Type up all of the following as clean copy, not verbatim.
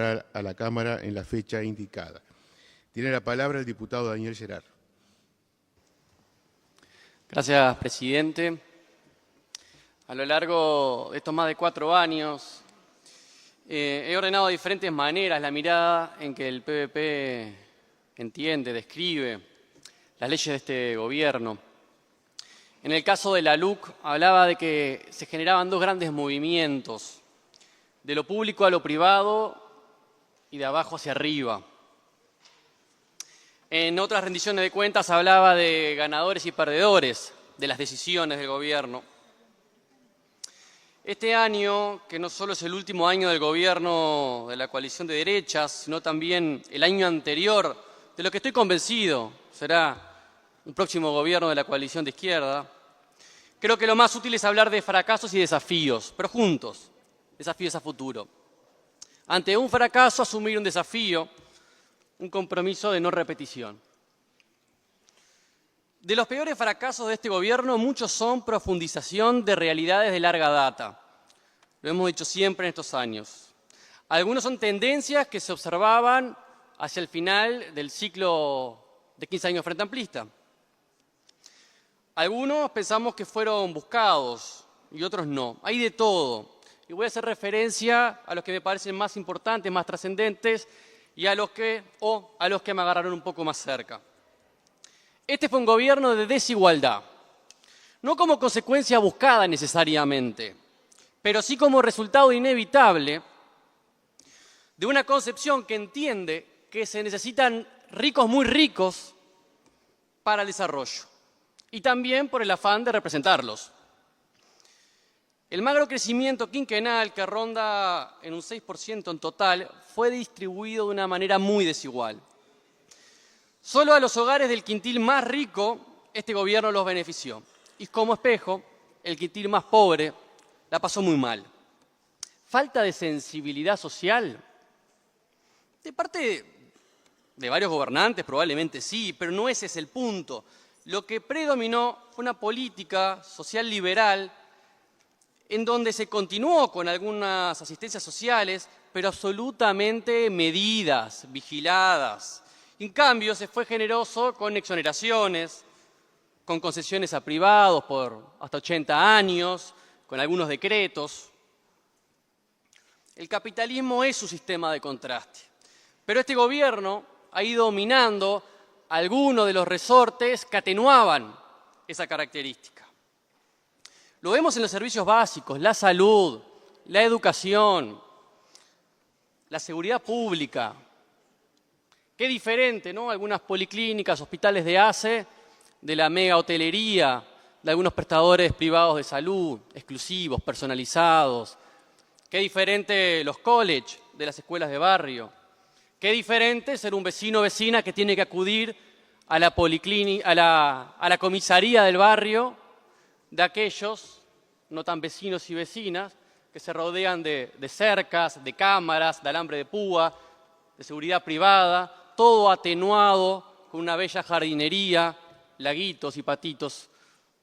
a la Cámara en la fecha indicada. Tiene la palabra el diputado Daniel Gerard. Gracias, presidente. A lo largo de estos más de 4 años, he ordenado de diferentes maneras la mirada en que el PVP entiende, describe las leyes de este gobierno. En el caso de la LUC, hablaba de que se generaban 2 grandes movimientos, de lo público a lo privado y de abajo hacia arriba. En otras rendiciones de cuentas hablaba de ganadores y perdedores de las decisiones del gobierno. Este año, que no solo es el último año del gobierno de la coalición de derechas, sino también el año anterior, de lo que estoy convencido será un próximo gobierno de la coalición de izquierda, creo que lo más útil es hablar de fracasos y desafíos, pero juntos, desafíos a futuro. Ante un fracaso, asumir un desafío, un compromiso de no repetición. De los peores fracasos de este gobierno, muchos son profundización de realidades de larga data. Lo hemos dicho siempre en estos años. Algunos son tendencias que se observaban hacia el final del ciclo de 15 años frente amplista. Algunos pensamos que fueron buscados y otros no. Hay de todo. Y voy a hacer referencia a los que me parecen más importantes, más trascendentes y a los que me agarraron un poco más cerca. Este fue un gobierno de desigualdad, no como consecuencia buscada necesariamente, pero sí como resultado inevitable de una concepción que entiende que se necesitan ricos muy ricos para el desarrollo y también por el afán de representarlos. El magro crecimiento quinquenal, que ronda en un 6% en total, fue distribuido de una manera muy desigual. Solo a los hogares del quintil más rico este gobierno los benefició. Y como espejo, el quintil más pobre la pasó muy mal. Falta de sensibilidad social. De parte de varios gobernantes probablemente sí, pero no ese es el punto. Lo que predominó fue una política social liberal en donde se continuó con algunas asistencias sociales, pero absolutamente medidas, vigiladas. En cambio, se fue generoso con exoneraciones, con concesiones a privados por hasta 80 años, con algunos decretos. El capitalismo es su sistema de contraste, pero este gobierno ha ido dominando algunos de los resortes que atenuaban esa característica. Lo vemos en los servicios básicos, la salud, la educación, la seguridad pública. Qué diferente, ¿no? Algunas policlínicas, hospitales de ACE, de la mega hotelería, de algunos prestadores privados de salud, exclusivos, personalizados. Qué diferente los colleges de las escuelas de barrio. Qué diferente ser un vecino o vecina que tiene que acudir a la policlínica, a la comisaría del barrio, de aquellos, no tan vecinos y vecinas, que se rodean de cercas, de cámaras, de alambre de púa, de seguridad privada, todo atenuado con una bella jardinería, laguitos y patitos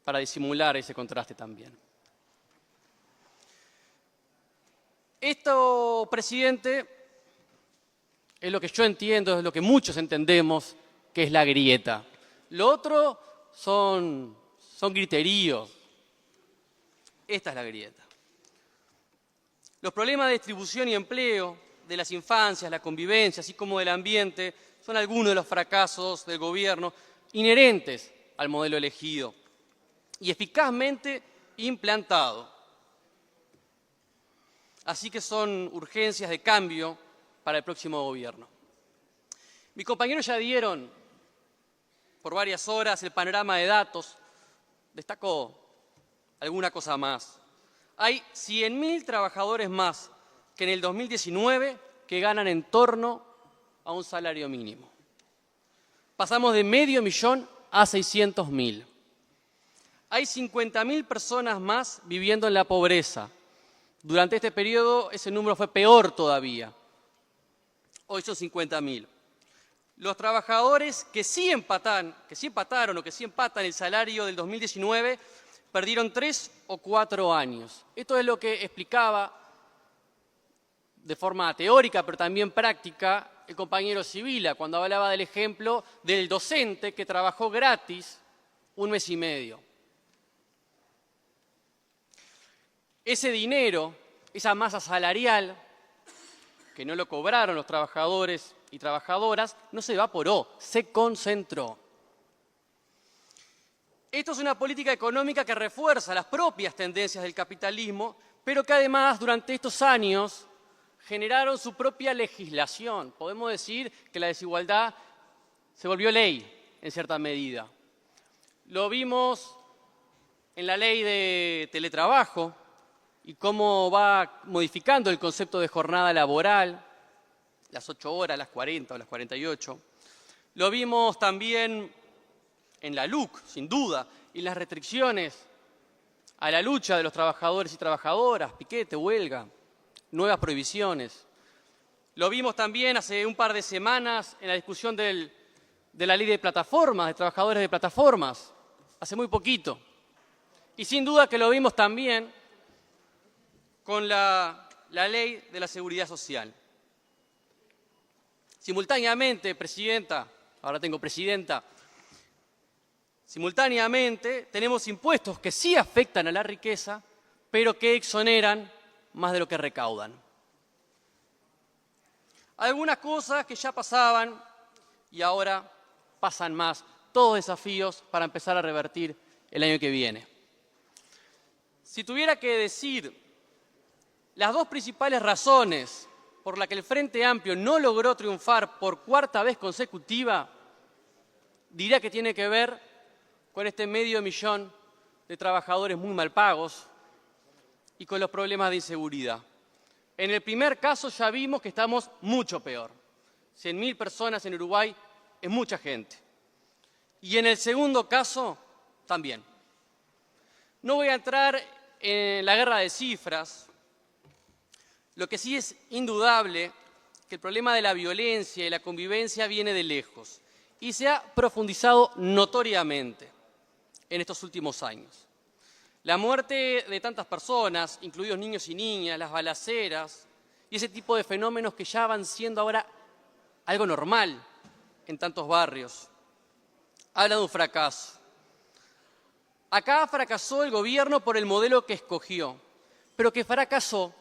para disimular ese contraste también. Esto, presidente, es lo que yo entiendo, es lo que muchos entendemos que es la grieta. Lo otro son griteríos. Esta es la grieta. Los problemas de distribución y empleo de las infancias, la convivencia, así como del ambiente, son algunos de los fracasos del gobierno inherentes al modelo elegido y eficazmente implantado. Así que son urgencias de cambio para el próximo gobierno. Mis compañeros ya dieron por varias horas el panorama de datos. Destaco alguna cosa más. Hay 100.000 trabajadores más que en el 2019 que ganan en torno a un salario mínimo. Pasamos de 500.000 a 600.000. Hay 50.000 personas más viviendo en la pobreza. Durante este periodo ese número fue peor todavía. Hoy son 50.000. Los trabajadores que sí empatan el salario del 2019 perdieron 3 o 4 años. Esto es lo que explicaba de forma teórica, pero también práctica, el compañero Sibila, cuando hablaba del ejemplo del docente que trabajó gratis 1 mes y medio. Ese dinero, esa masa salarial, que no lo cobraron los trabajadores y trabajadoras, no se evaporó, se concentró. Esto es una política económica que refuerza las propias tendencias del capitalismo, pero que además durante estos años generaron su propia legislación. Podemos decir que la desigualdad se volvió ley en cierta medida. Lo vimos en la ley de teletrabajo y cómo va modificando el concepto de jornada laboral, las 8 horas, las 40 o las 48. Lo vimos también en la LUC, sin duda, y las restricciones a la lucha de los trabajadores y trabajadoras, piquete, huelga, nuevas prohibiciones. Lo vimos también hace un par de semanas en la discusión de la ley de plataformas, de trabajadores de plataformas, hace muy poquito. Y sin duda que lo vimos también con la ley de la seguridad social. Simultáneamente, presidenta, ahora tengo presidenta, simultáneamente tenemos impuestos que sí afectan a la riqueza, pero que exoneran más de lo que recaudan. Algunas cosas que ya pasaban y ahora pasan más. Todos desafíos para empezar a revertir el año que viene. Si tuviera que decir las 2 principales razones por las que el Frente Amplio no logró triunfar por 4ª vez consecutiva, diría que tiene que ver con este 500.000 de trabajadores muy mal pagos y con los problemas de inseguridad. En el primer caso ya vimos que estamos mucho peor. 100.000 personas en Uruguay es mucha gente. Y en el segundo caso, también. No voy a entrar en la guerra de cifras. Lo que sí es indudable que el problema de la violencia y la convivencia viene de lejos y se ha profundizado notoriamente en estos últimos años. La muerte de tantas personas, incluidos niños y niñas, las balaceras y ese tipo de fenómenos que ya van siendo ahora algo normal en tantos barrios, habla de un fracaso. Acá fracasó el gobierno por el modelo que escogió, pero que fracasó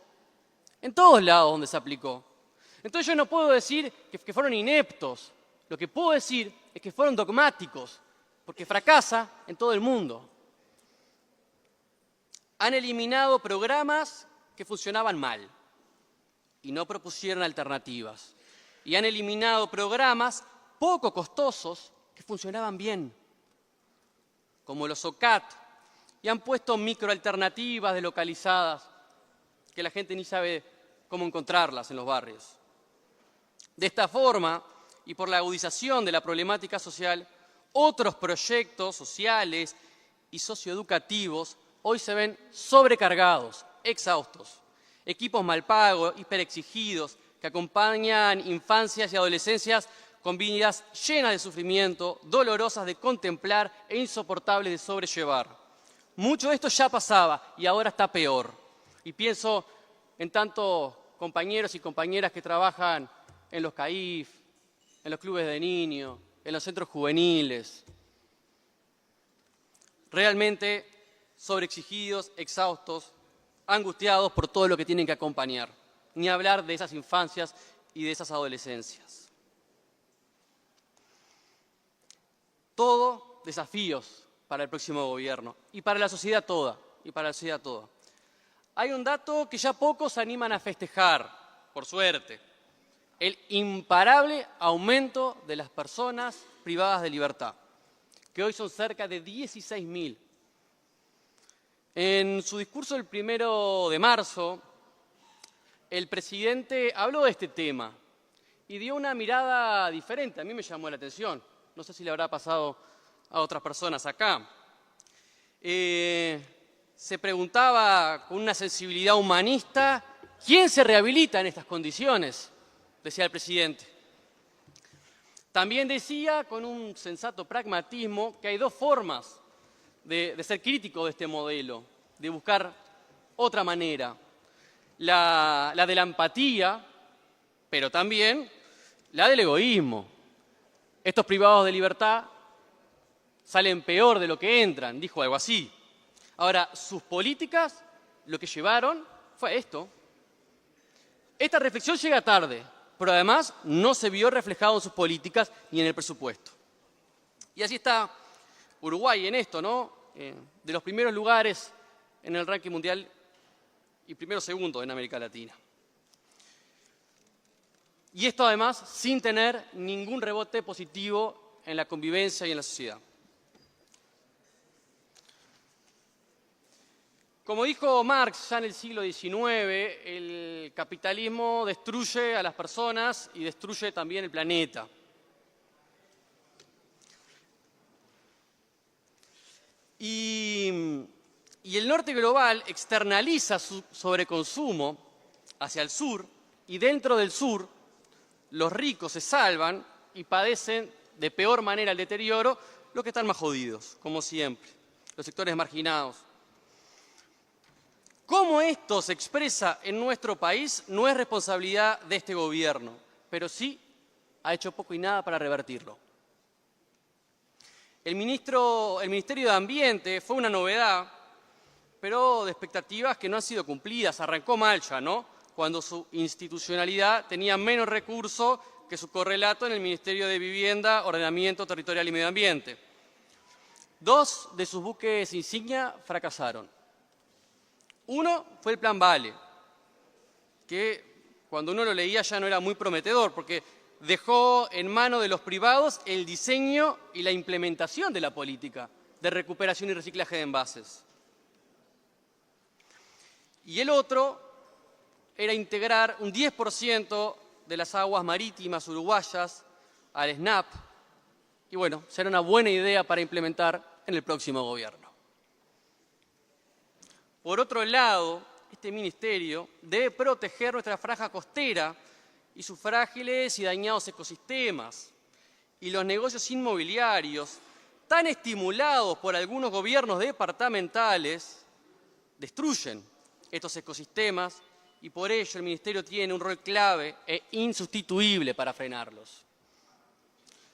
en todos lados donde se aplicó. Entonces yo no puedo decir que fueron ineptos, lo que puedo decir es que fueron dogmáticos, porque fracasa en todo el mundo. Han eliminado programas que funcionaban mal y no propusieron alternativas. Y han eliminado programas poco costosos que funcionaban bien, como los OCAT, y han puesto microalternativas deslocalizadas que la gente ni sabe cómo encontrarlas en los barrios. De esta forma, y por la agudización de la problemática social, otros proyectos sociales y socioeducativos hoy se ven sobrecargados, exhaustos. Equipos mal pagos, hiperexigidos, que acompañan infancias y adolescencias con vidas llenas de sufrimiento, dolorosas de contemplar e insoportables de sobrellevar. Mucho de esto ya pasaba y ahora está peor. Y pienso en tantos compañeros y compañeras que trabajan en los CAIF, en los clubes de niños, en los centros juveniles. Realmente sobreexigidos, exhaustos, angustiados por todo lo que tienen que acompañar. Ni hablar de esas infancias y de esas adolescencias. Todo desafíos para el próximo gobierno y para la sociedad toda. Hay un dato que ya pocos se animan a festejar, por suerte. El imparable aumento de las personas privadas de libertad, que hoy son cerca de 16.000. En su discurso del 1 de marzo, el presidente habló de este tema y dio una mirada diferente. A mí me llamó la atención. No sé si le habrá pasado a otras personas acá. Se preguntaba con una sensibilidad humanista, ¿quién se rehabilita en estas condiciones?, decía el presidente. También decía, con un sensato pragmatismo, que hay 2 formas de ser crítico de este modelo, de buscar otra manera. la de la empatía, pero también la del egoísmo. Estos privados de libertad salen peor de lo que entran, dijo algo así. Ahora, sus políticas lo que llevaron fue esto. Esta reflexión llega tarde, pero además no se vio reflejado en sus políticas ni en el presupuesto. Y así está Uruguay en esto, ¿no? De los primeros lugares en el ranking mundial y primero segundo en América Latina. Y esto además sin tener ningún rebote positivo en la convivencia y en la sociedad. Como dijo Marx ya en el siglo XIX, el capitalismo destruye a las personas y destruye también el planeta. Y el norte global externaliza su sobreconsumo hacia el sur y dentro del sur los ricos se salvan y padecen de peor manera el deterioro los que están más jodidos, como siempre, los sectores marginados. Cómo esto se expresa en nuestro país no es responsabilidad de este gobierno, pero sí ha hecho poco y nada para revertirlo. El Ministerio de Ambiente fue una novedad, pero de expectativas que no han sido cumplidas. Arrancó mal ya, ¿no? Cuando su institucionalidad tenía menos recursos que su correlato en el Ministerio de Vivienda, Ordenamiento Territorial y Medio Ambiente. 2 de sus buques insignia fracasaron. Uno fue el Plan Vale, que cuando uno lo leía ya no era muy prometedor, porque dejó en manos de los privados el diseño y la implementación de la política de recuperación y reciclaje de envases. Y el otro era integrar un 10% de las aguas marítimas uruguayas al SNAP, y bueno, será una buena idea para implementar en el próximo gobierno. Por otro lado, este ministerio debe proteger nuestra franja costera y sus frágiles y dañados ecosistemas. Y los negocios inmobiliarios, tan estimulados por algunos gobiernos departamentales, destruyen estos ecosistemas y por ello el ministerio tiene un rol clave e insustituible para frenarlos.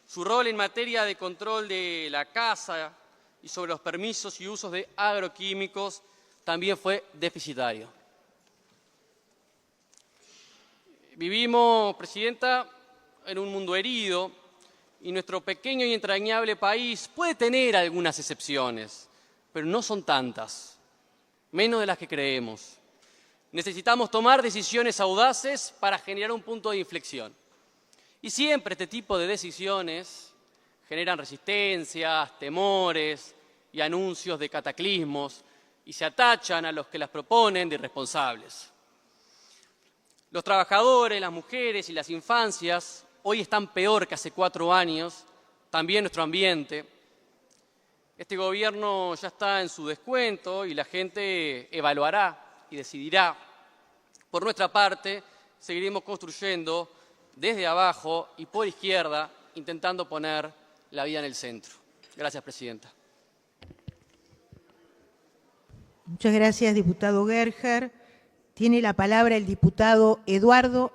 Su rol en materia de control de la caza y sobre los permisos y usos de agroquímicos también fue deficitario. Vivimos, Presidenta, en un mundo herido y nuestro pequeño y entrañable país puede tener algunas excepciones, pero no son tantas, menos de las que creemos. Necesitamos tomar decisiones audaces para generar un punto de inflexión. Y siempre este tipo de decisiones generan resistencias, temores y anuncios de cataclismos, y se atachan a los que las proponen de irresponsables. Los trabajadores, las mujeres y las infancias hoy están peor que hace 4 años, también nuestro ambiente. Este gobierno ya está en su descuento y la gente evaluará y decidirá. Por nuestra parte, seguiremos construyendo desde abajo y por izquierda, intentando poner la vida en el centro. Gracias, Presidenta. Muchas gracias, diputado Gerger. Tiene la palabra el diputado Eduardo